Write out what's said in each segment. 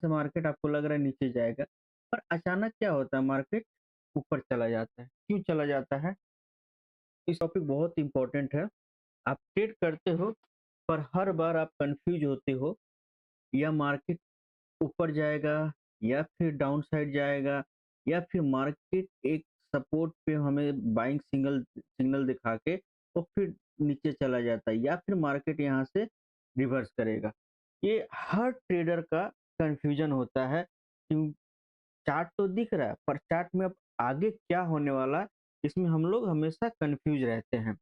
से मार्केट आपको लग रहा है नीचे जाएगा, पर अचानक क्या होता है मार्केट ऊपर चला जाता है। क्यों चला जाता है? इस टॉपिक बहुत इम्पोर्टेंट है। आप ट्रेड करते हो पर हर बार आप कंफ्यूज होते हो, या मार्केट ऊपर जाएगा या फिर डाउन साइड जाएगा, या फिर मार्केट एक सपोर्ट पे हमें बाइंग सिग्नल सिग्नल दिखा के तो फिर नीचे चला जाता है, या फिर मार्केट यहाँ से रिवर्स करेगा। ये हर ट्रेडर का कंफ्यूजन होता है कि चार्ट तो दिख रहा है पर चार्ट में अब आगे क्या होने वाला है, इसमें हम लोग हमेशा कंफ्यूज रहते हैं।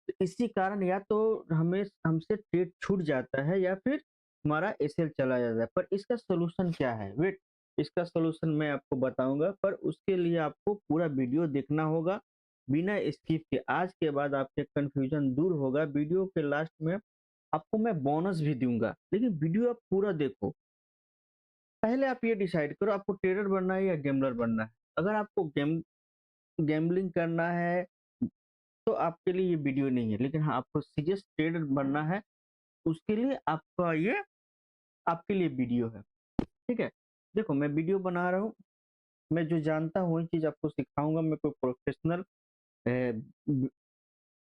तो इसी कारण या तो हमें हमसे ट्रेड छूट जाता है या फिर हमारा एसएल चला जाता है। पर इसका सॉल्यूशन क्या है? वेट, इसका सॉल्यूशन मैं आपको बताऊंगा, पर उसके लिए आपको पूरा वीडियो देखना होगा बिना स्किप के। आज के बाद आपके कंफ्यूजन दूर होगा। वीडियो के लास्ट में आपको मैं बोनस भी दूंगा, लेकिन वीडियो आप पूरा देखो। पहले आप ये डिसाइड करो आपको ट्रेडर बनना है या गेमलर बनना है। अगर आपको गैम्बलिंग करना है तो आपके लिए ये वीडियो नहीं है, लेकिन हाँ आपको सीरियस ट्रेडर बनना है उसके लिए आपका ये आपके लिए वीडियो है। ठीक है, देखो मैं वीडियो बना रहा हूँ, मैं जो जानता हूँ वही चीज आपको सिखाऊंगा। मैं कोई प्रोफेशनल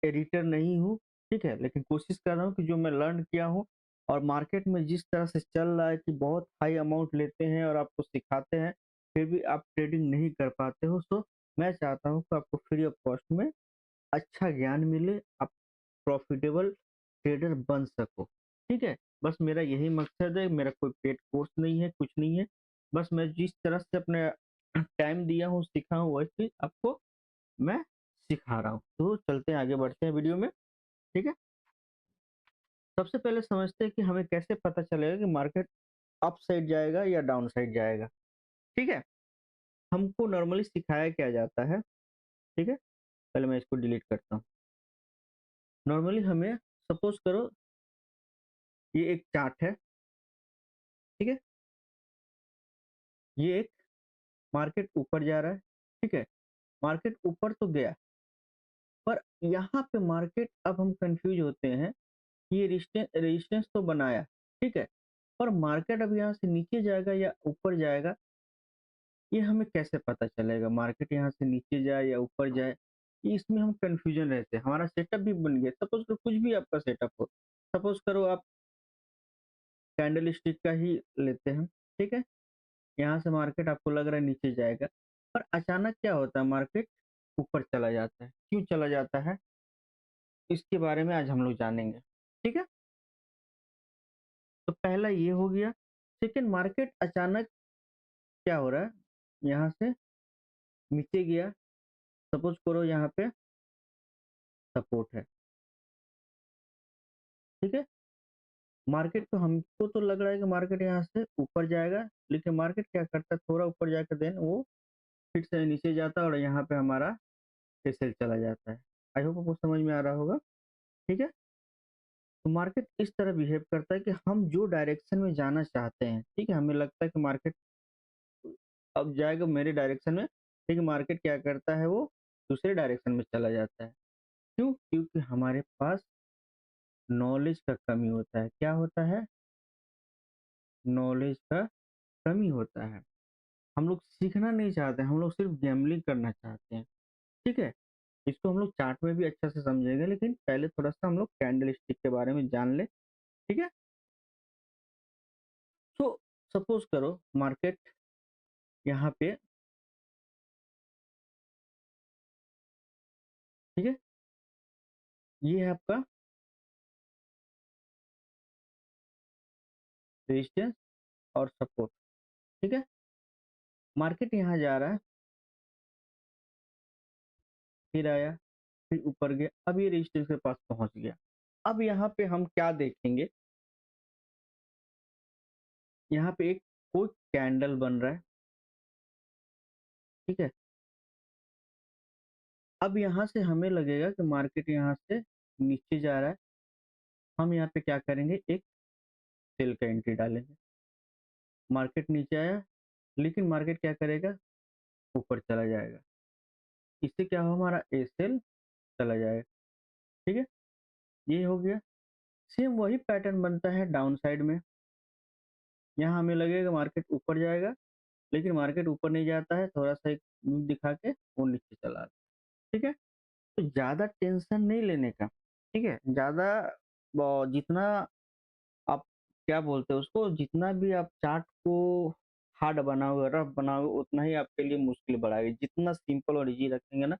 एडिटर नहीं हूँ, ठीक है, लेकिन कोशिश कर रहा हूँ कि जो मैं लर्न किया हूँ और मार्केट में जिस तरह से चल रहा है कि बहुत हाई अमाउंट लेते हैं और आपको सिखाते हैं फिर भी आप ट्रेडिंग नहीं कर पाते हो, तो मैं चाहता हूँ कि आपको फ्री ऑफ कॉस्ट में अच्छा ज्ञान मिले, आप प्रॉफिटेबल ट्रेडर बन सको। ठीक है, बस मेरा यही मकसद है। मेरा कोई पेड कोर्स नहीं है, कुछ नहीं है। बस मैं जिस तरह से अपने टाइम दिया हूँ सीखा हूँ वही चीज आपको मैं सिखा रहा हूँ। तो चलते हैं आगे बढ़ते हैं वीडियो में। ठीक है, सबसे पहले समझते हैं कि हमें कैसे पता चलेगा कि मार्केट अप साइड जाएगा या डाउन साइड जाएगा। ठीक है, हमको नॉर्मली सिखाया क्या जाता है। ठीक है, पहले मैं इसको डिलीट करता हूँ। नॉर्मली हमें सपोज करो ये एक चार्ट है। ठीक है, ये एक मार्केट ऊपर जा रहा है। ठीक है, मार्केट ऊपर तो गया, पर यहाँ पे मार्केट अब हम कंफ्यूज होते हैं कि ये रेजिस्टेंस तो बनाया, ठीक है, पर मार्केट अब यहाँ से नीचे जाएगा या ऊपर जाएगा, ये हमें कैसे पता चलेगा? मार्केट यहाँ से नीचे जाए या ऊपर जाए, ये इसमें हम कंफ्यूजन रहते हैं। हमारा सेटअप भी बन गया, सपोज करो कुछ भी आपका सेटअप हो, सपोज करो आप कैंडल स्टिक का ही लेते हैं। ठीक है, यहाँ से मार्केट आपको लग रहा है नीचे जाएगा, पर अचानक क्या होता है मार्केट ऊपर चला जाता है। क्यों चला जाता है इसके बारे में आज हम लोग जानेंगे। ठीक है, तो पहला ये हो गया। सेकंड, मार्केट अचानक क्या हो रहा है, यहाँ से नीचे गया, सपोज करो यहाँ पे सपोर्ट है। ठीक है, मार्केट तो हमको तो लग रहा है कि मार्केट यहाँ से ऊपर जाएगा, लेकिन मार्केट क्या करता है थोड़ा ऊपर जाकर देन वो फिर से नीचे जाता है और यहाँ पे हमारा एसएल चला जाता है। आई होप आपको समझ में आ रहा होगा। ठीक है, तो मार्केट इस तरह बिहेव करता है कि हम जो डायरेक्शन में जाना चाहते हैं, ठीक है, हमें लगता है कि मार्केट अब जाएगा मेरे डायरेक्शन में, लेकिन मार्केट क्या करता है वो दूसरे डायरेक्शन में चला जाता है। क्यों? क्योंकि हमारे पास नॉलेज का कमी होता है। क्या होता है? नॉलेज का कमी होता है। हम लोग सीखना नहीं चाहते, हम लोग सिर्फ गैम्बलिंग करना चाहते हैं। ठीक है, इसको हम लोग चार्ट में भी अच्छा से समझेंगे, लेकिन पहले थोड़ा सा हम लोग कैंडल स्टिक के बारे में जान ले। ठीक है, तो सपोज करो मार्केट यहाँ पे, ठीक है, ये है आपका रेजिस्टेंस और सपोर्ट। ठीक है, मार्केट यहाँ जा रहा है, फिर आया, फिर ऊपर गया, अब ये रेजिस्टेंस के पास पहुंच गया। अब यहाँ पे हम क्या देखेंगे, यहाँ पे एक कोई कैंडल बन रहा है। ठीक है, अब यहाँ से हमें लगेगा कि मार्केट यहाँ से नीचे जा रहा है। हम यहाँ पे क्या करेंगे, एक सेल का एंट्री डालेंगे। मार्केट नीचे आया, लेकिन मार्केट क्या करेगा, ऊपर चला जाएगा। इससे क्या हो, हमारा ए सेल चला जाएगा। ठीक है, ये हो गया। सेम वही पैटर्न बनता है डाउन साइड में। यहाँ हमें लगेगा मार्केट ऊपर जाएगा, लेकिन मार्केट ऊपर नहीं जाता है, थोड़ा-सा एक मुँह दिखा के वो नीचे चला आता है, ठीक है? तो ज़्यादा टेंशन नहीं लेने का, ठीक है? ज़्यादा जितना आप क्या बोलते हैं उसको, जितना भी आप चार्ट को हार्ड बनाओगे, रफ बनाओगे, उतना ही आपके लिए मुश्किल बढ़ाएगी। जितना सिंपल और ईज़ी रखेंगे ना,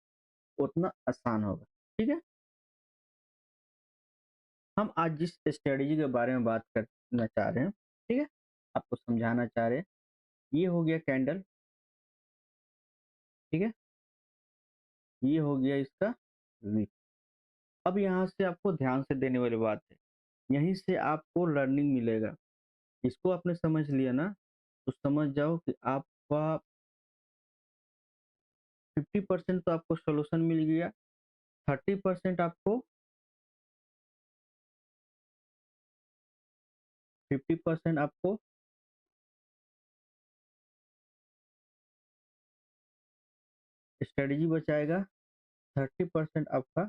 उतना आसान होगा, ठीक है? हम आज जिस स्ट्रैटेजी के बारे में बात करना चाह रहे हैं, ठीक है? आपको समझाना चाह रहे हैं, ये हो गया कैंडल, ठीक है? ये हो गया इसका विक। अब यहाँ से आपको ध्यान से देने वाली बात है, यहीं से आपको लर्निंग मिलेगा। इसको आपने समझ लिया ना, तो समझ जाओ कि आपका 50% तो आपको सॉल्यूशन मिल गया, 30% आपको 50% आपको स्ट्रेटजी बचाएगा, 30% आपका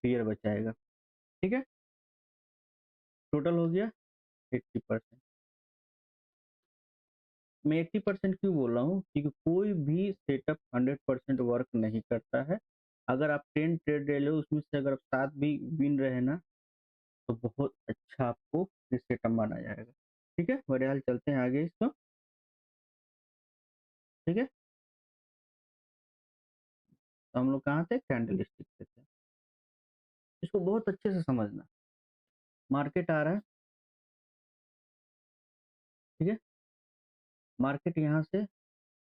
फ़ियर बचाएगा, ठीक है? टोटल हो गया 80%। मैं 80% क्यों बोल रहा हूँ? क्योंकि कोई भी सेटअप 100% वर्क नहीं करता है। अगर आप 10 ट्रेड ले लो, उसमें से अगर 7 भी विन रहे ना, तो बहुत अच्छा आपको ये सेटअप माना जाएगा। ठीक है? बहरहाल चलते हैं आगे इसको, ठीक है? तो हम लोग कहाँ थे? कैंडल स्टिक पे थे। इसको बहुत अच्छे से समझना। मार्केट आ रहा है, ठीक है? मार्केट यहाँ से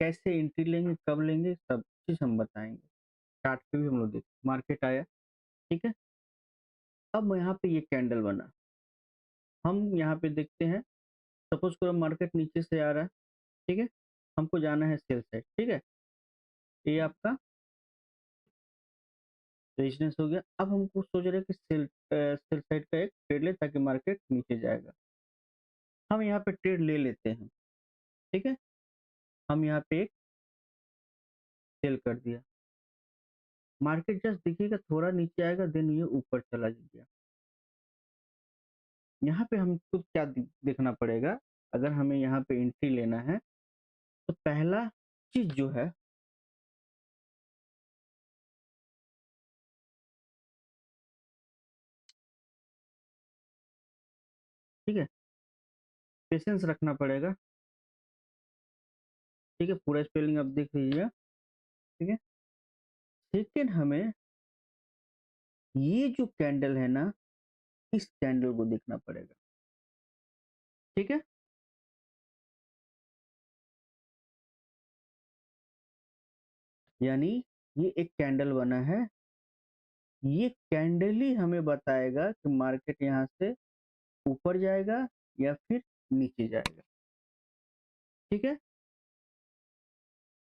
कैसे एंट्री लेंगे, कब लेंगे, सब चीज़ हम बताएँगे। चार्ट पे भी हम लोग देखें। मार्केट आया, ठीक है? अब यहाँ पे ये कैंडल बना। हम यहाँ पे देखते हैं, सपोज़ करो मार्केट नीचे से आ रहा है, ठीक है? हमको जाना है सेल साइड, ठीक है? ये आपका रेजिस्टेंस हो गया। अब हमको सोच रहे हैं कि सेल साइड का एक ट्रेड लें ताकि मार्केट नीचे जाएगा। हम यहाँ पे ट्रेड ले लेते हैं, ठीक है? हम यहाँ पे एक सेल कर दिया। मार्केट जस्ट देखिएगा थोड़ा नीचे आएगा, देन ये ऊपर चला गया। यहाँ पे हमको क्या देखना पड़ेगा, अगर हमें यहाँ पे एंट्री लेना है, तो पहला चीज़ जो है, ठीक है? पेशेंस रखना पड़ेगा, ठीक है? पूरा स्पेलिंग आप देख लीजिएगा, ठीक है? सेकंड हमें ये जो कैंडल है ना, इस कैंडल को देखना पड़ेगा, ठीक है? यानी ये एक कैंडल बना है, ये कैंडल ही हमें बताएगा कि मार्केट यहाँ से ऊपर जाएगा या फिर नीचे जाएगा, ठीक है?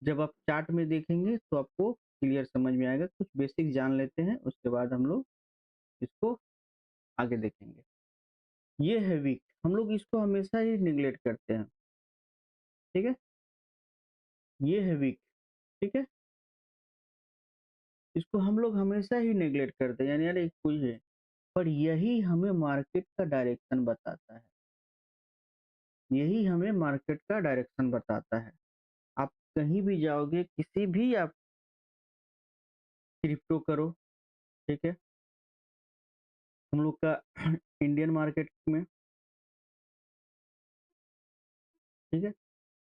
जब आप चार्ट में देखेंगे तो आपको क्लियर समझ में आएगा। कुछ बेसिक जान लेते हैं, उसके बाद हम लोग इसको आगे देखेंगे। ये है वीक, हम लोग इसको हमेशा ही नेग्लेक्ट करते हैं, ठीक है? ये है वीक, ठीक है? इसको हम लोग हमेशा ही नेग्लेक्ट करते हैं, यानी अरे कोई है, पर यही हमें मार्केट का डायरेक्शन बताता है। यही हमें मार्केट का डायरेक्शन बताता है। आप कहीं भी जाओगे, किसी भी आप क्रिप्टो करो, ठीक है? हम लोग का इंडियन मार्केट में, ठीक है?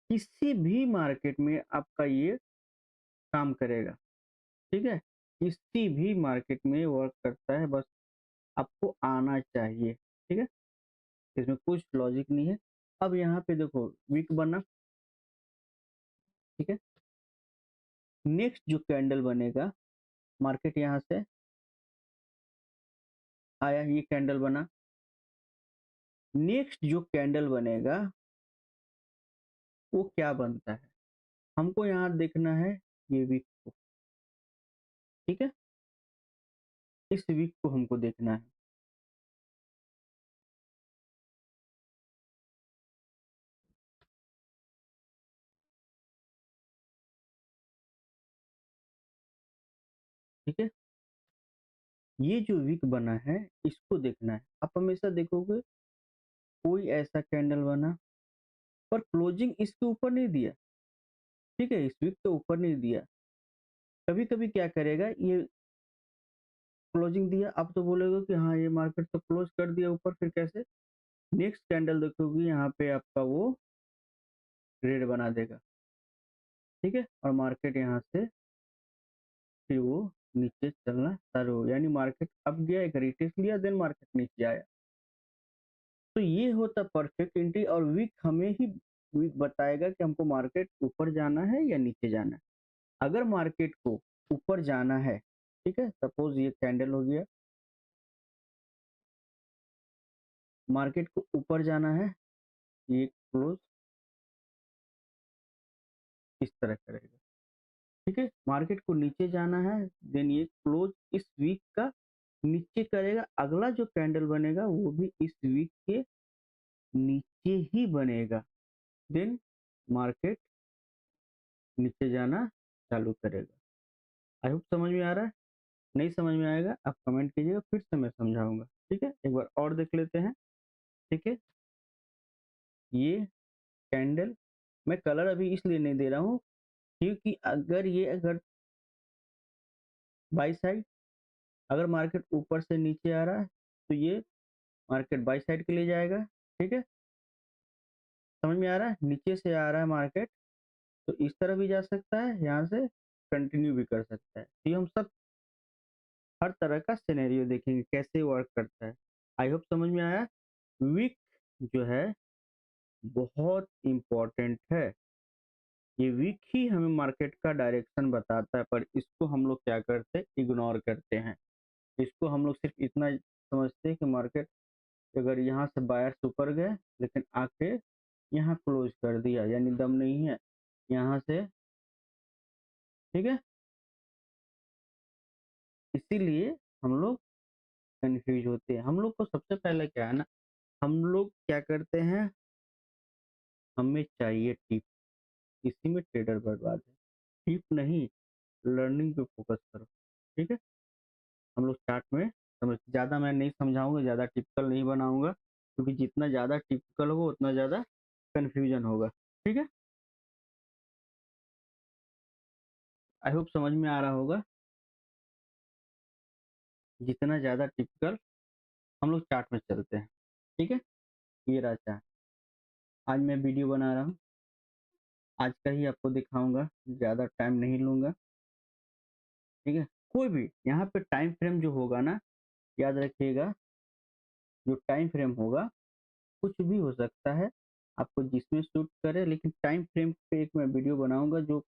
किसी भी मार्केट में आपका ये काम करेगा, ठीक है? किसी भी मार्केट में वर्क करता है, बस आपको आना चाहिए, ठीक है? इसमें कुछ लॉजिक नहीं है। अब यहाँ पे देखो वीक बना, ठीक है? नेक्स्ट जो कैंडल बनेगा, मार्केट यहाँ से आया, ये कैंडल बना। नेक्स्ट जो कैंडल बनेगा, वो क्या बनता है? हमको यहाँ देखना है ये वीक को, ठीक है? इस वीक को हमको देखना है। ठीक है? ये जो वीक बना है, इसको देखना है। आप हमेशा देखोगे कोई ऐसा कैंडल बना पर क्लोजिंग इसके ऊपर नहीं दिया, ठीक है, इस वीक के ऊपर नहीं दिया। कभी कभी क्या करेगा, ये क्लोजिंग दिया, अब तो बोलेगा कि हाँ ये मार्केट तो क्लोज कर दिया ऊपर, फिर कैसे, नेक्स्ट कैंडल देखोगे यहाँ पे आपका वो रेड बना देगा, ठीक है, और मार्केट यहाँ से फिर वो नीचे चलना चालू हो, यानी मार्केट अब गया, एक रिटेस्ट लिया, देन मार्केट नीचे आया। तो ये होता परफेक्ट एंट्री, और वीक हमें ही वीक बताएगा कि हमको मार्केट ऊपर जाना है या नीचे जाना है। अगर मार्केट को ऊपर जाना है, ठीक है, सपोज ये कैंडल हो गया, मार्केट को ऊपर जाना है, ये क्लोज इस तरह करेगा, ठीक है, मार्केट को नीचे जाना है, देन ये क्लोज इस वीक का नीचे करेगा, अगला जो कैंडल बनेगा वो भी इस वीक के नीचे ही बनेगा, देन मार्केट नीचे जाना चालू करेगा। आई होप समझ में आ रहा है। नहीं समझ में आएगा आप कमेंट कीजिएगा, फिर से मैं समझाऊंगा, ठीक है, एक बार और देख लेते हैं, ठीक है। ये कैंडल मैं कलर अभी इसलिए नहीं दे रहा हूँ क्योंकि अगर बाई साइड, अगर मार्केट ऊपर से नीचे आ रहा है तो ये मार्केट बाई साइड के लिए जाएगा, ठीक है, समझ में आ रहा है, नीचे से आ रहा है मार्केट तो इस तरह भी जा सकता है, यहाँ से कंटिन्यू भी कर सकता है, तो ये हम सब हर तरह का सिनेरियो देखेंगे कैसे वर्क करता है। आई होप समझ में आया। वीक जो है बहुत इम्पोर्टेंट है, ये वीक ही हमें मार्केट का डायरेक्शन बताता है, पर इसको हम लोग क्या करते हैं, इग्नोर करते हैं। इसको हम लोग सिर्फ इतना समझते हैं कि मार्केट अगर यहाँ से बायर्स ऊपर गए लेकिन आके यहाँ क्लोज कर दिया, यानी दम नहीं है यहाँ से, ठीक है, इसीलिए हम लोग कंफ्यूज होते हैं। हम लोग को सबसे पहले क्या है ना, हम लोग क्या करते हैं, हमें चाहिए टिप, इसी में ट्रेडर बर्बाद है। टिप नहीं, लर्निंग पे फोकस करो, ठीक है। हम लोग चार्ट में समझ, ज़्यादा मैं नहीं समझाऊंगा, ज़्यादा टिपिकल नहीं बनाऊंगा, क्योंकि जितना ज़्यादा टिपिकल होगा उतना ज़्यादा कन्फ्यूजन होगा, ठीक है। आई होप समझ में आ रहा होगा। जितना ज़्यादा टिपिकल, हम लोग चार्ट में चलते हैं, ठीक है। ये रहा चार्ट, आज मैं वीडियो बना रहा हूँ, आज का ही आपको दिखाऊंगा, ज़्यादा टाइम नहीं लूंगा, ठीक है। कोई भी यहाँ पे टाइम फ्रेम जो होगा ना, याद रखिएगा, जो टाइम फ्रेम होगा कुछ भी हो सकता है, आपको जिसमें सूट करे, लेकिन टाइम फ्रेम पे एक मैं वीडियो बनाऊंगा जो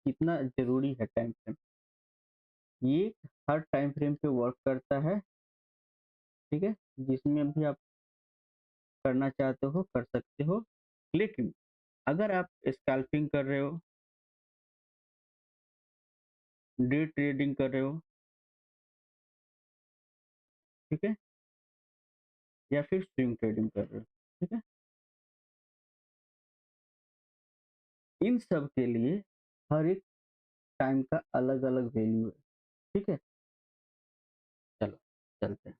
कितना जरूरी है टाइम फ्रेम, ये हर टाइम फ्रेम पे वर्क करता है, ठीक है, जिसमें भी आप करना चाहते हो कर सकते हो। लेकिन अगर आप स्कैल्पिंग कर रहे हो, डे ट्रेडिंग कर रहे हो, ठीक है, या फिर स्विंग ट्रेडिंग कर रहे हो, ठीक है, इन सब के लिए हर एक टाइम का अलग अलग वैल्यू है, ठीक है। चलो चलते हैं,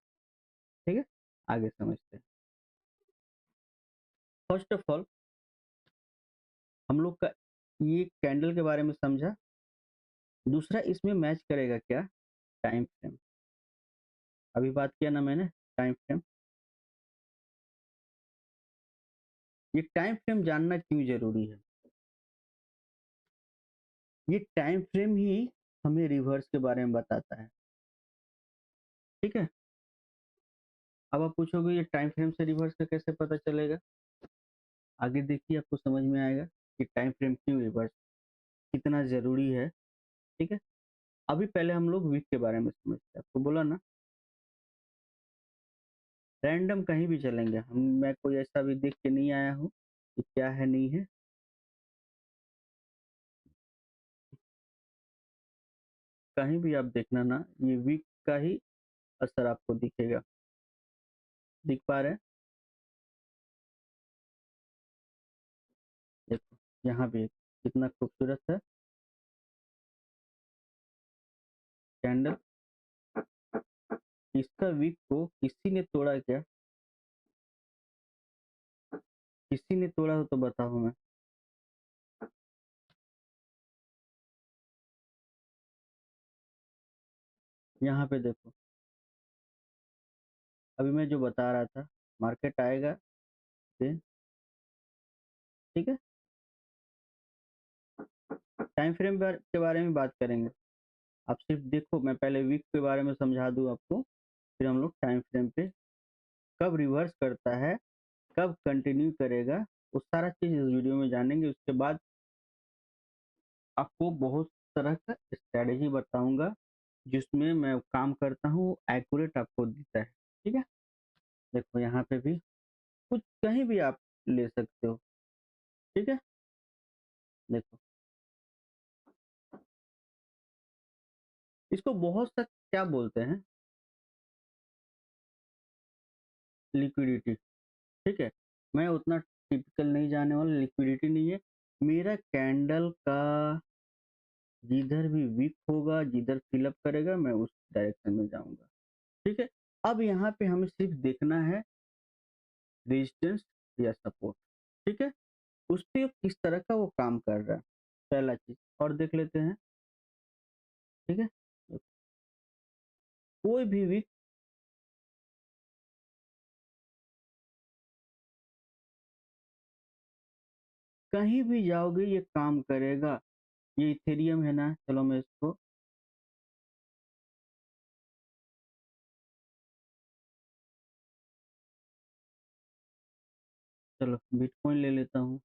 ठीक है, आगे समझते हैं। फर्स्ट ऑफ ऑल हम लोग का ये कैंडल के बारे में समझा, दूसरा इसमें मैच करेगा क्या, टाइम फ्रेम। अभी बात किया ना मैंने टाइम फ्रेम, ये टाइम फ्रेम जानना क्यों जरूरी है, ये टाइम फ्रेम ही हमें रिवर्स के बारे में बताता है, ठीक है। अब आप पूछोगे ये टाइम फ्रेम से रिवर्स का कैसे पता चलेगा, आगे देखिए आपको समझ में आएगा कि टाइम फ्रेम क्यों रिवर्स कितना जरूरी है, ठीक है। अभी पहले हम लोग वीक के बारे में समझते हैं, आपको बोला ना रैंडम कहीं भी चलेंगे हम, मैं कोई ऐसा भी देख के नहीं आया हूँ कि क्या है नहीं है, कहीं भी आप देखना ना, ये वीक का ही असर आपको दिखेगा, दिख पा रहे हैं, देखो यहाँ भी कितना खूबसूरत है कैंडल, इसका वीक को किसी ने तोड़ा क्या, किसी ने तोड़ा हो तो बताओ मैं। यहाँ पे देखो, अभी मैं जो बता रहा था, मार्केट आएगा फिर, ठीक है। टाइम फ्रेम के बारे में बात करेंगे। आप सिर्फ देखो, मैं पहले वीक के बारे में समझा दूं आपको, फिर हम लोग टाइम फ्रेम पे, कब रिवर्स करता है, कब कंटिन्यू करेगा, वो सारा चीज इस वीडियो में जानेंगे। उसके बाद आपको बहुत तरह का स्ट्रेटेजी बताऊंगा, जिसमें मैं काम करता हूँ, एक्यूरेट आपको देता है, ठीक है। देखो यहाँ पे भी कुछ कहीं भी आप ले सकते हो, ठीक है। देखो, इसको बहुत सा क्या बोलते हैं, लिक्विडिटी, ठीक है। मैं उतना टिपिकल नहीं जाने वाला, लिक्विडिटी नहीं है मेरा। कैंडल का जिधर भी वीक होगा, जिधर फिलअप करेगा, मैं उस डायरेक्शन में जाऊंगा, ठीक है। अब यहाँ पे हमें सिर्फ देखना है रेजिस्टेंस या सपोर्ट, ठीक है। उस पे किस तरह का वो काम कर रहा है, पहला चीज। और देख लेते हैं, ठीक है। कोई भी वीक, कहीं भी जाओगे ये काम करेगा। ये इथेरियम है ना, चलो मैं इसको, चलो बिटकॉइन ले लेता हूँ।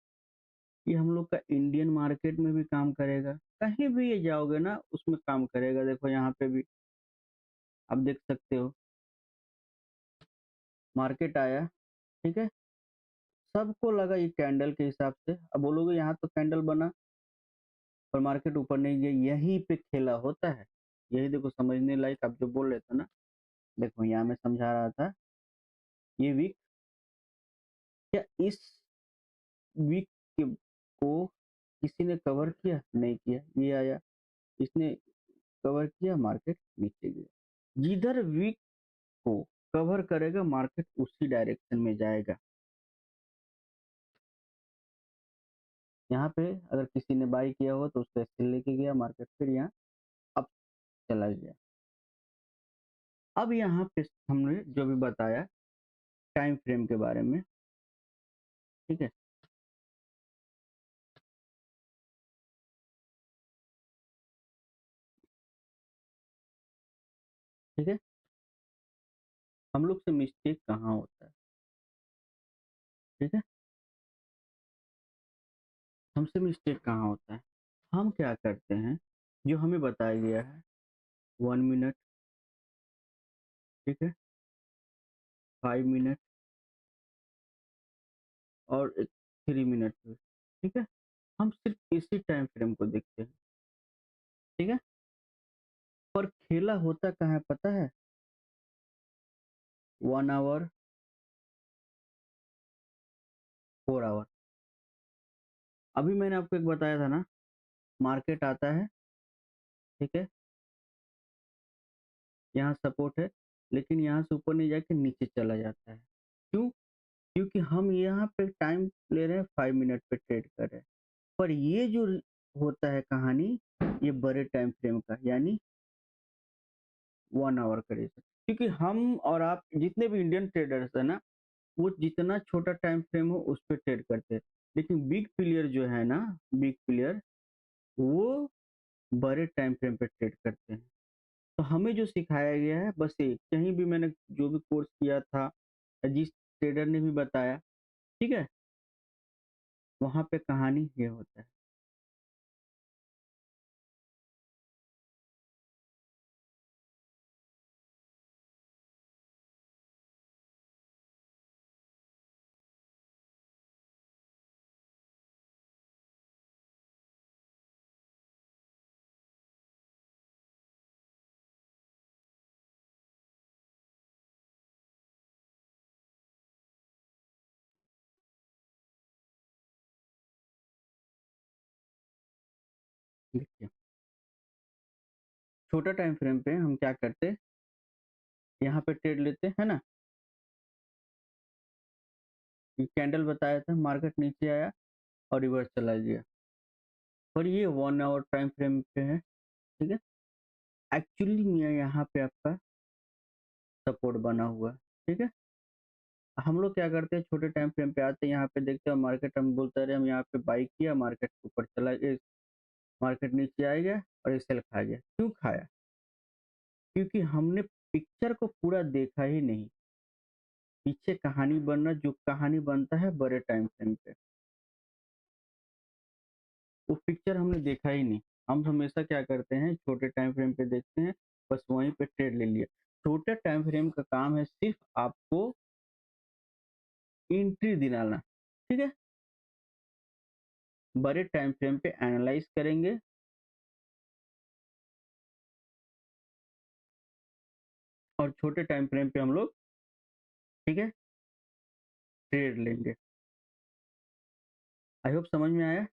ये हम लोग का इंडियन मार्केट में भी काम करेगा, कहीं भी ये जाओगे ना उसमें काम करेगा। देखो यहाँ पे भी आप देख सकते हो, मार्केट आया, ठीक है। सबको लगा ये कैंडल के हिसाब से, अब बोलोगे यहाँ तो कैंडल बना पर मार्केट ऊपर नहीं गया, यहीं पे खेला होता है। यही देखो समझने लायक, आप जो बोल रहे थे ना, देखो यहाँ मैं समझा रहा था, ये वीक, क्या इस वीक के को किसी ने कवर किया? नहीं किया। ये आया, इसने कवर किया, मार्केट नीचे गया। जिधर वीक को कवर करेगा, मार्केट उसी डायरेक्शन में जाएगा। यहाँ पे अगर किसी ने बाई किया हो तो उसको सेल लेके गया, मार्केट फिर यहाँ अब चला गया। अब यहाँ पे हमने जो भी बताया टाइम फ्रेम के बारे में, ठीक है। ठीक है, हम लोग से मिस्टेक कहाँ होता है, ठीक है। हमसे मिस्टेक कहाँ होता है, हम क्या करते हैं, जो हमें बताया गया है 1 मिनट, ठीक है, 5 मिनट और 3 मिनट पे, ठीक है। हम सिर्फ इसी टाइम फ्रेम को देखते हैं, ठीक है। पर खेला होता कहाँ है पता है, 1 आवर, 4 आवर। अभी मैंने आपको एक बताया था ना, मार्केट आता है, ठीक है, यहाँ सपोर्ट है, लेकिन यहाँ से ऊपर नहीं जाके नीचे चला जाता है। क्यों? क्योंकि हम यहाँ पे टाइम ले रहे हैं, 5 मिनट पे ट्रेड कर रहे हैं। पर ये जो होता है कहानी, ये बड़े टाइम फ्रेम का, यानी 1 आवर का रेस। क्योंकि हम और आप जितने भी इंडियन ट्रेडर्स है ना, वो जितना छोटा टाइम फ्रेम हो उस पर ट्रेड करते हैं। लेकिन बिग प्लेयर जो है ना, बिग प्लेयर, वो बड़े टाइम फ्रेम पे ट्रेड करते हैं। तो हमें जो सिखाया गया है बस ये, कहीं भी मैंने जो भी कोर्स किया था, जिस ट्रेडर ने भी बताया, ठीक है, वहां पे कहानी ये होता है। देखिए, छोटा टाइम फ्रेम पे हम क्या करते, यहाँ पे ट्रेड लेते है ना, ये कैंडल बताया था, मार्केट नीचे आया और रिवर्स चला गया, और ये 1 आवर टाइम फ्रेम पे है, ठीक है। एक्चुअली में यहाँ पे आपका सपोर्ट बना हुआ है, ठीक है। हम लोग क्या करते हैं, छोटे टाइम फ्रेम पे आते हैं, यहाँ पे देखते हैं मार्केट, हम बोलते रहे हम यहाँ पे बाई किया, मार्केट ऊपर चला गया, मार्केट नीचे आ गया और ये सेल खा गया। क्यों खाया? क्योंकि हमने पिक्चर को पूरा देखा ही नहीं, पीछे कहानी बनना, जो कहानी बनता है बड़े टाइम फ्रेम पे, वो पिक्चर हमने देखा ही नहीं। हम हमेशा क्या करते हैं, छोटे टाइम फ्रेम पे देखते हैं, बस वहीं पे ट्रेड ले लिया। छोटे टाइम फ्रेम का काम है सिर्फ आपको एंट्री दिलाना, ठीक है। बड़े टाइम फ्रेम पे एनालाइज करेंगे, और छोटे टाइम फ्रेम पे हम लोग, ठीक है, ट्रेड लेंगे। आई होप समझ में आया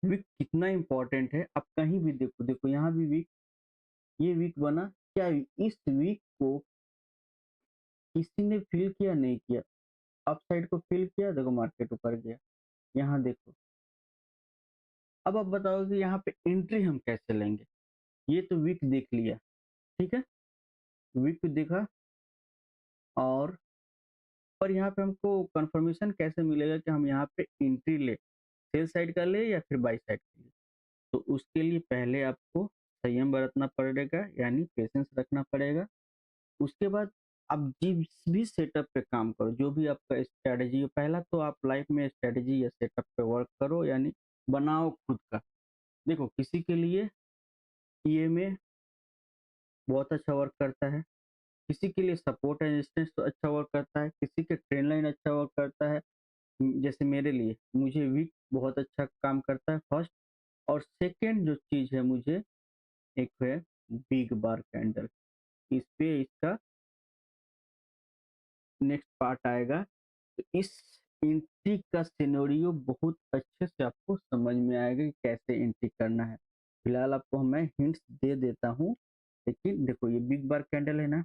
वीक कितना इंपॉर्टेंट है। आप कहीं भी देखो, देखो यहाँ भी वीक, ये वीक बना, क्या इस वीक को किसी ने फील किया? नहीं किया। अप साइड को फील किया, देखो मार्केट ऊपर गया। यहाँ देखो, अब आप बताओ कि यहाँ पे एंट्री हम कैसे लेंगे? ये तो वीक देख लिया, ठीक है, वीक देखा, और पर यहाँ पे हमको कंफर्मेशन कैसे मिलेगा कि हम यहाँ पे एंट्री ले, सेल साइड का ले या फिर बाई साइड का ले? तो उसके लिए पहले आपको संयम बरतना पड़ेगा, यानी पेशेंस रखना पड़ेगा। उसके बाद आप जिस भी सेटअप पे काम करो, जो भी आपका स्ट्रेटजी हो, पहला तो आप लाइफ में स्ट्रेटजी या सेटअप पे वर्क करो, यानी बनाओ खुद का। देखो किसी के लिए ईएमए बहुत अच्छा वर्क करता है, किसी के लिए सपोर्ट एंड रेजिस्टेंस तो अच्छा वर्क करता है, किसी के ट्रेंड लाइन अच्छा वर्क करता है। जैसे मेरे लिए, मुझे वीक बहुत अच्छा काम करता है, फर्स्ट। और सेकंड जो चीज है मुझे, एक है बिग बार कैंडल। इस पे इसका नेक्स्ट पार्ट आएगा, तो इस एंट्री का सिनेरियो बहुत अच्छे से आपको समझ में आएगा कि कैसे एंट्री करना है। फिलहाल आपको मैं हिंट्स दे देता हूँ, लेकिन देखो ये बिग बार कैंडल है ना,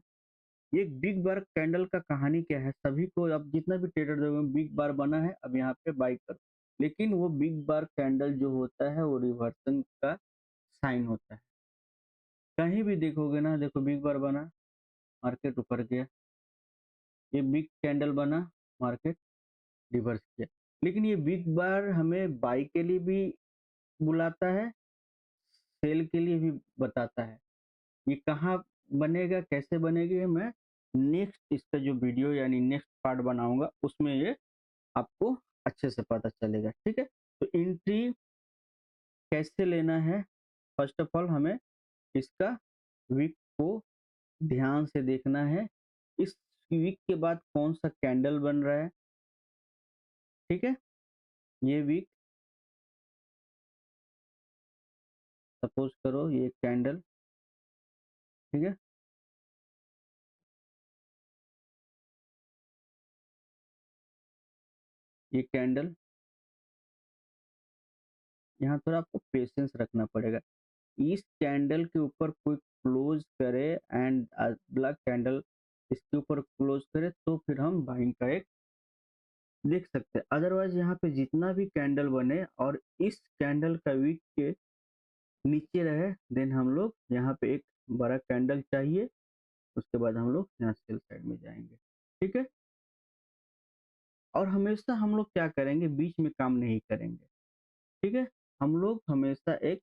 ये बिग बार कैंडल का कहानी क्या है, सभी को, अब जितना भी ट्रेडर देखो, बिग बार बना है, अब यहाँ पे बाई करो। लेकिन वो बिग बार कैंडल जो होता है वो रिवर्सन का साइन होता है। कहीं भी देखोगे ना, देखो बिग बार बना, मार्केट ऊपर गया, ये बिग कैंडल बना, मार्केट रिवर्स किया। लेकिन ये बिग बार हमें बाई के लिए भी बुलाता है, सेल के लिए भी बताता है। ये कहाँ बनेगा, कैसे बनेगा, ये मैं नेक्स्ट इसका जो वीडियो यानी नेक्स्ट पार्ट बनाऊंगा, उसमें ये आपको अच्छे से पता चलेगा, ठीक है। तो एंट्री कैसे लेना है, फर्स्ट ऑफ ऑल हमें इसका वीक को ध्यान से देखना है, इस वीक के बाद कौन सा कैंडल बन रहा है, ठीक है। ये वीक, सपोज करो ये कैंडल, ठीक है, ये कैंडल, यहाँ थोड़ा आपको पेशेंस रखना पड़ेगा। इस कैंडल के ऊपर कोई क्लोज करे एंड ब्लैक कैंडल इसके ऊपर क्लोज करे, तो फिर हम बाइंग का एक देख सकते हैं। अदरवाइज यहाँ पे जितना भी कैंडल बने और इस कैंडल का वीक के नीचे रहे, देन हम लोग यहाँ पे एक बड़ा कैंडल चाहिए, उसके बाद हम लोग यहाँ सेल साइड में जाएंगे, ठीक है। और हमेशा हम लोग क्या करेंगे, बीच में काम नहीं करेंगे, ठीक है। हम लोग हमेशा एक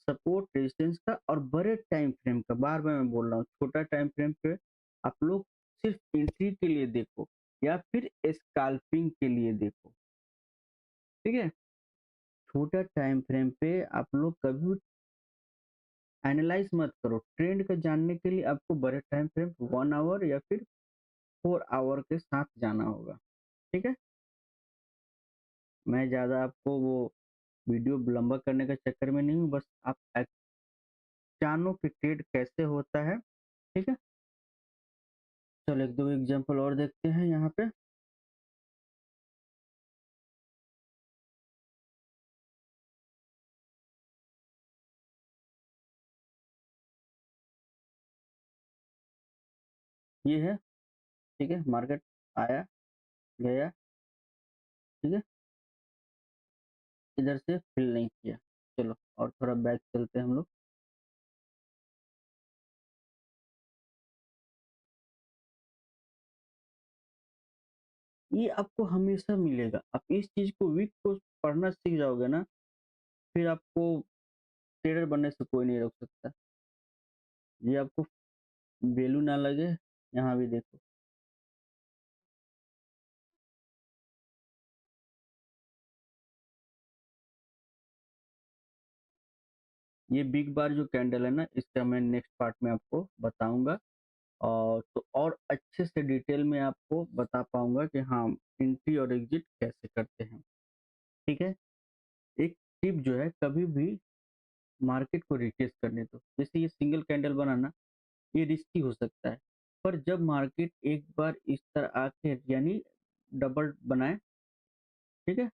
सपोर्ट रेजिस्टेंस का और बड़े टाइम फ्रेम का, बार बार मैं बोल रहा हूँ, छोटा टाइम फ्रेम पे आप लोग सिर्फ एंट्री के लिए देखो या फिर स्कैल्पिंग के लिए देखो, ठीक है। छोटा टाइम फ्रेम पे आप लोग कभी एनालाइज मत करो, ट्रेंड का जानने के लिए आपको बड़े टाइम फ्रेम 1 आवर या फिर 4 आवर के साथ जाना होगा, ठीक है। मैं ज़्यादा आपको वो वीडियो लंबा करने के चक्कर में नहीं हूँ, बस आप जानो कि ट्रेड कैसे होता है, ठीक है। चलो एक दो एग्जांपल और देखते हैं यहाँ पे। ये है, ठीक है, मार्केट आया, गया, ठीक है? इधर से फिल नहीं किया। चलो और थोड़ा बैक चलते हैं हम लोग। ये आपको हमेशा मिलेगा। आप इस चीज़ को वीक को पढ़ना सीख जाओगे ना, फिर आपको ट्रेडर बनने से कोई नहीं रोक सकता। ये आपको वैल्यू ना लगे, यहाँ भी देखो। ये बिग बार जो कैंडल है ना, इसका मैं नेक्स्ट पार्ट में आपको बताऊँगा। और तो और अच्छे से डिटेल में आपको बता पाऊँगा कि हाँ, एंट्री और एग्ज़िट कैसे करते हैं, ठीक है? एक टिप जो है, कभी भी मार्केट को रिटेस्ट करने दो। जैसे ये सिंगल कैंडल बना ना, ये रिस्की हो सकता है, पर जब मार्केट एक बार इस तरह आके यानी डबल बनाए, ठीक है?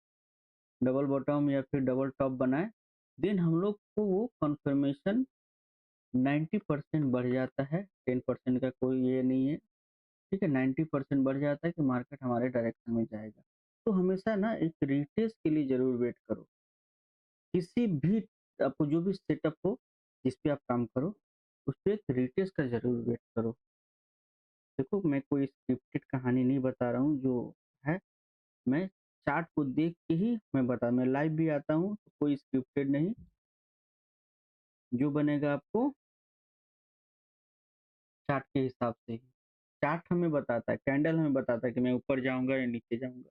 डबल बॉटम या फिर डबल टॉप बनाए, देन हम लोग को वो कंफर्मेशन 90% बढ़ जाता है, 10% का कोई ये नहीं है, ठीक है? 90% बढ़ जाता है कि मार्केट हमारे डायरेक्शन में जाएगा। तो हमेशा ना एक रिटेस्ट के लिए ज़रूर वेट करो। किसी भी आपको जो भी सेटअप हो, जिस पे आप काम करो, उस पे एक रिटेस्ट का ज़रूर वेट करो। देखो, मैं कोई स्क्रिप्टेड कहानी नहीं बता रहा हूँ, जो है मैं चार्ट को देख के ही मैं लाइव भी आता हूँ, तो कोई स्क्रिप्टेड नहीं, जो बनेगा आपको चार्ट के हिसाब से ही। चार्ट हमें बताता है, कैंडल हमें बताता है कि मैं ऊपर जाऊँगा या नीचे जाऊँगा।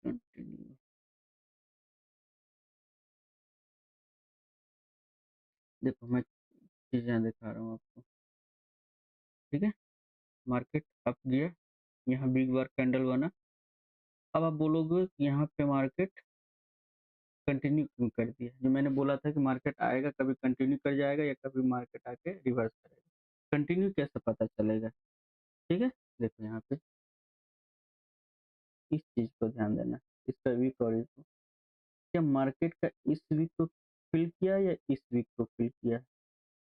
कंटिन्यू, देखो मैं चीज़ें दिखा रहा हूँ आपको, ठीक है? मार्केट अप गया, यहाँ बिग बार कैंडल बना। अब आप बोलोगे कि यहाँ पे मार्केट कंटिन्यू क्यों कर दिया? जो मैंने बोला था कि मार्केट आएगा, कभी कंटिन्यू कर जाएगा या कभी मार्केट आके रिवर्स करेगा। कंटिन्यू कैसे पता चलेगा? ठीक है? देखो यहाँ पे इस चीज़ को ध्यान देना, इसका वीक और इसको। क्या मार्केट का इस वीक को फिल किया या इस वीक को फिल किया?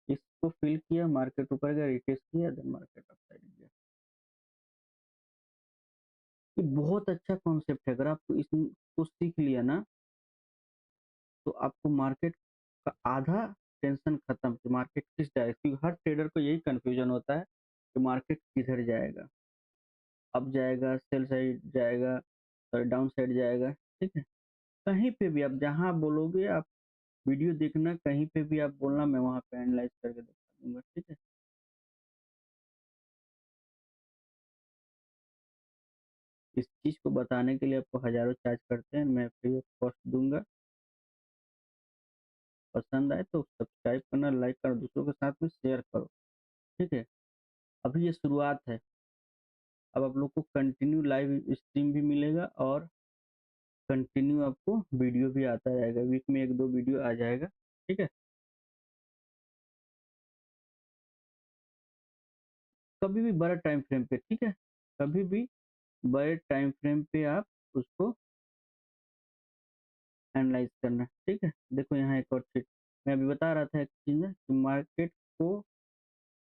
इसको फिल किया, मार्केट ऊपर गया, रिटेस्ट किया, देन मार्केट अप साइड गया। ये बहुत अच्छा कॉन्सेप्ट है। अगर आपको इसको सीख लिया ना, तो आपको मार्केट का आधा टेंशन खत्म कि मार्केट किस डायरेक्शन, क्योंकि हर ट्रेडर को यही कंफ्यूजन होता है कि मार्केट किधर जाएगा, अप जाएगा, सेल साइड जाएगा, सॉरी डाउन साइड जाएगा, ठीक है? कहीं पे भी आप जहाँ बोलोगे, आप वीडियो देखना, कहीं पे भी आप बोलना, मैं वहाँ पे एनालाइज करके दिखा दूंगा, ठीक है? इस चीज़ को बताने के लिए आपको हज़ारों चार्ज करते हैं, मैं फ्री ऑफ कॉस्ट दूँगा। पसंद आए तो सब्सक्राइब करना, लाइक करना, दूसरों के साथ में शेयर करो, ठीक है? अभी ये शुरुआत है। अब आप लोग को कंटिन्यू लाइव स्ट्रीम भी मिलेगा और कंटिन्यू आपको वीडियो भी आता रहेगा। वीक में 1-2 वीडियो आ जाएगा, ठीक है? कभी भी बड़ा टाइम फ्रेम पे, ठीक है? कभी भी बड़े टाइम फ्रेम पे आप उसको एनालाइज़ करना, ठीक है? देखो यहाँ एक और चीज़, मैं अभी बता रहा था एक चीज़ है कि मार्केट को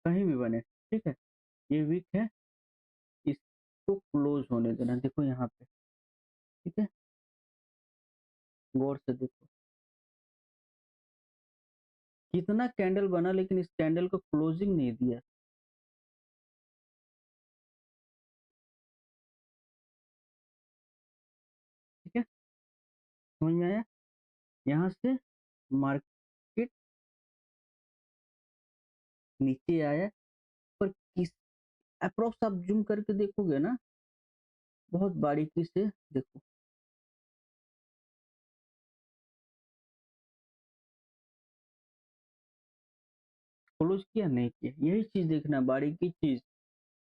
कहीं भी बने, ठीक है? ये वीक है, इसको क्लोज़ होने देना। देखो यहाँ पे, ठीक है? गौर से देखो। कितना कैंडल बना, लेकिन इस कैंडल को क्लोजिंग नहीं दिया, ठीक है? समझ में आया? यहाँ से मार्केट नीचे आया, पर किस अप्रॉक्स आप ज़ूम करके देखोगे ना, बहुत बारीकी से देखो, क्लोज़ किया नहीं किया, यही चीज़ देखना, बारीकी चीज़।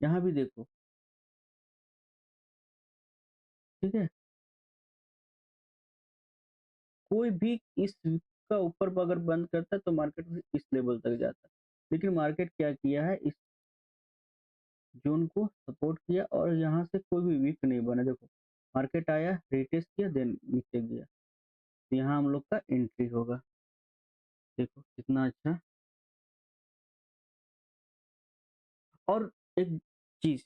यहाँ भी देखो, ठीक है? कोई भी इस का ऊपर अगर बंद करता है तो मार्केट इस लेवल तक जाता है। लेकिन मार्केट क्या किया है, इस ज़ोन को सपोर्ट किया और यहाँ से कोई भी वीक नहीं बना। देखो, मार्केट आया, रिटेस्ट किया, देन नीचे गया। तो यहाँ हम लोग का एंट्री होगा। देखो कितना अच्छा। और एक चीज,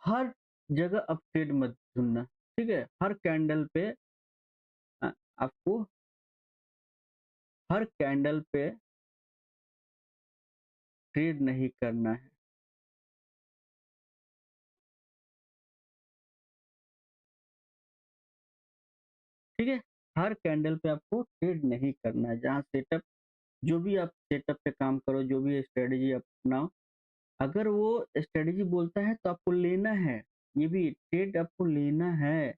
हर जगह आप ट्रेड मत चुनना, ठीक है? हर कैंडल पे आपको हर कैंडल पे ट्रेड नहीं करना है। ठीक है, हर कैंडल पे आपको ट्रेड नहीं करना है। जहाँ सेटअप, जो भी आप सेटअप पे काम करो, जो भी स्ट्रेटेजी अपनाओ, अगर वो स्ट्रेटेजी बोलता है तो आपको लेना है, ये भी ट्रेड आपको लेना है।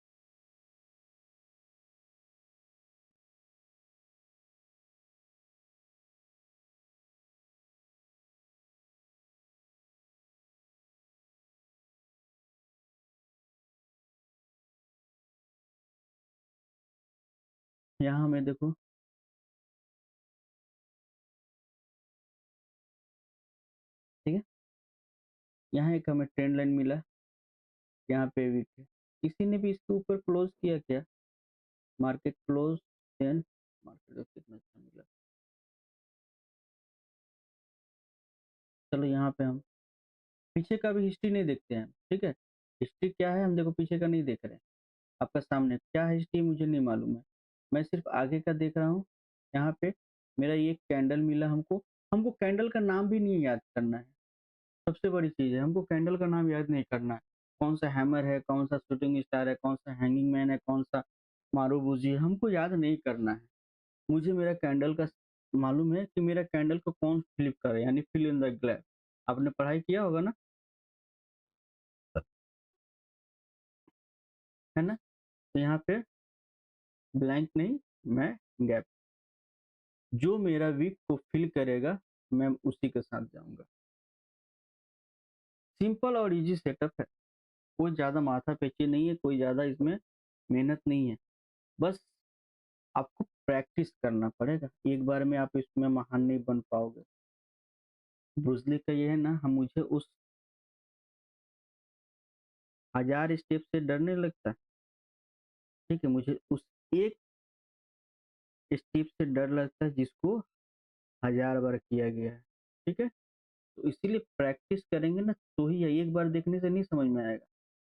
यहाँ हमें देखो, ठीक है, यहाँ एक हमें ट्रेंड लाइन मिला, यहाँ पे वीक है। किसी ने भी इसके ऊपर क्लोज किया क्या? मार्केट क्लोज, देन मार्केट को कितना अच्छा मिला। चलो यहाँ पे हम पीछे का भी हिस्ट्री नहीं देखते हैं, ठीक है? हिस्ट्री क्या है, हम देखो पीछे का नहीं देख रहे हैं। आपका सामने क्या हिस्ट्री मुझे नहीं मालूम है, मैं सिर्फ आगे का देख रहा हूँ। यहाँ पे मेरा ये कैंडल मिला हमको, हमको कैंडल का नाम भी नहीं याद करना है। सबसे बड़ी चीज है, हमको कैंडल का नाम याद नहीं करना है। कौन सा हैमर है, कौन सा शूटिंग स्टार है, कौन सा हैंगिंग मैन है, कौन सा मारूबूजी है, हमको याद नहीं करना है। मुझे मेरा कैंडल का मालूम है कि मेरा कैंडल को कौन फ्लिप करे, यानी फिल इन द गैप। आपने पढ़ाई किया होगा ना, है ना? तो यहाँ पे ब्लैंक नहीं, मैं गैप, जो मेरा वीक को फिल करेगा मैं उसी के साथ जाऊंगा। सिंपल और इजी सेटअप है, कोई ज़्यादा माथा पेची नहीं है, कोई ज़्यादा इसमें मेहनत नहीं है। बस आपको प्रैक्टिस करना पड़ेगा, एक बार में आप इसमें महान नहीं बन पाओगे। ब्रूसली का ये है ना, हम मुझे उस 1000 स्टेप से डर नहीं लगता, ठीक है? मुझे उस एक स्टेप से डर लगता है जिसको 1000 बार किया गया है, ठीक है? तो इसीलिए प्रैक्टिस करेंगे ना तो ही है, एक बार देखने से नहीं समझ में आएगा,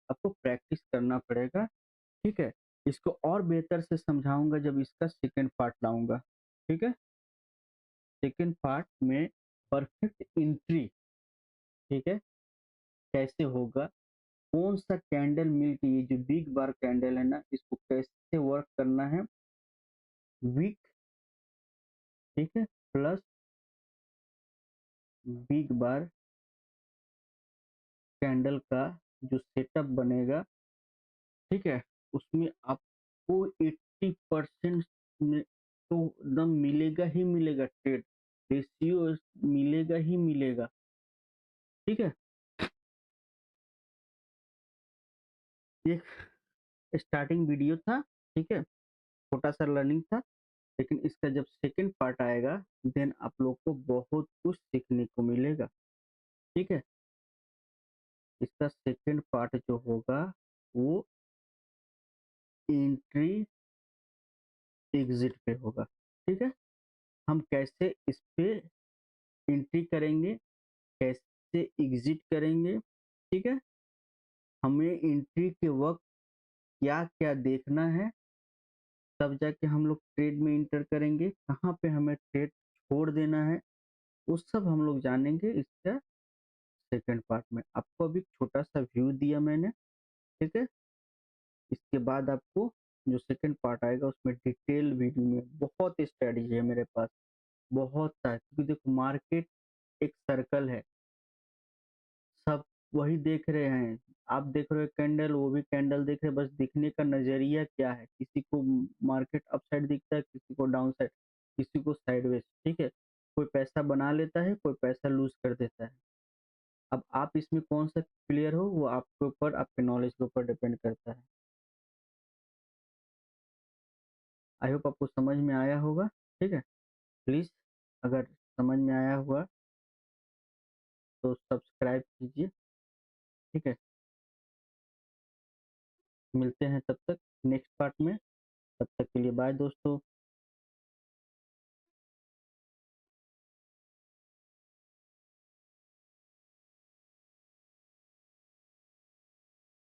आपको प्रैक्टिस करना पड़ेगा, ठीक है? इसको और बेहतर से समझाऊंगा जब इसका सेकंड पार्ट लाऊंगा, ठीक है? सेकंड पार्ट में परफेक्ट एंट्री, ठीक है, कैसे होगा, कौन सा कैंडल मिल के, ये जो बिग बार कैंडल है ना, इसको कैसे वर्क करना है, वीक, ठीक है, प्लस बिग बार कैंडल का जो सेटअप बनेगा, ठीक है, उसमें आपको 80% में तो एकदम मिलेगा ही मिलेगा, ट्रेड रेशियो मिलेगा ही मिलेगा, ठीक है? एक स्टार्टिंग वीडियो था, ठीक है, छोटा सा लर्निंग था, लेकिन इसका जब सेकंड पार्ट आएगा देन आप लोग को बहुत कुछ सीखने को मिलेगा, ठीक है? इसका सेकंड पार्ट जो होगा वो एंट्री एग्जिट पे होगा, ठीक है? हम कैसे इस पे एंट्री करेंगे, कैसे एग्जिट करेंगे, ठीक है? हमें एंट्री के वक्त क्या क्या देखना है, तब जाके हम लोग ट्रेड में इंटर करेंगे, कहाँ पे हमें ट्रेड छोड़ देना है, वो सब हम लोग जानेंगे इसका सेकंड पार्ट में। आपको अभी छोटा सा व्यू दिया मैंने, ठीक है? इसके बाद आपको जो सेकंड पार्ट आएगा उसमें डिटेल वीडियो में बहुत स्ट्रेटजी है मेरे पास, बहुत सारी, क्योंकि देखो मार्केट एक सर्कल है, सब वही देख रहे हैं, आप देख रहे हो कैंडल, वो भी कैंडल देख रहे हैं, बस दिखने का नजरिया क्या है, किसी को मार्केट अप साइड दिखता है, किसी को डाउन साइड, किसी को साइडवेज, ठीक है? कोई पैसा बना लेता है, कोई पैसा लूज कर देता है। अब आप इसमें कौन सा प्लेयर हो वो आपके ऊपर, आपके नॉलेज के ऊपर डिपेंड करता है। आई होप आपको समझ में आया होगा, ठीक है? प्लीज, अगर समझ में आया हुआ तो सब्सक्राइब कीजिए, ठीक है? मिलते हैं तब तक नेक्स्ट पार्ट में। तब तक के लिए बाय दोस्तों।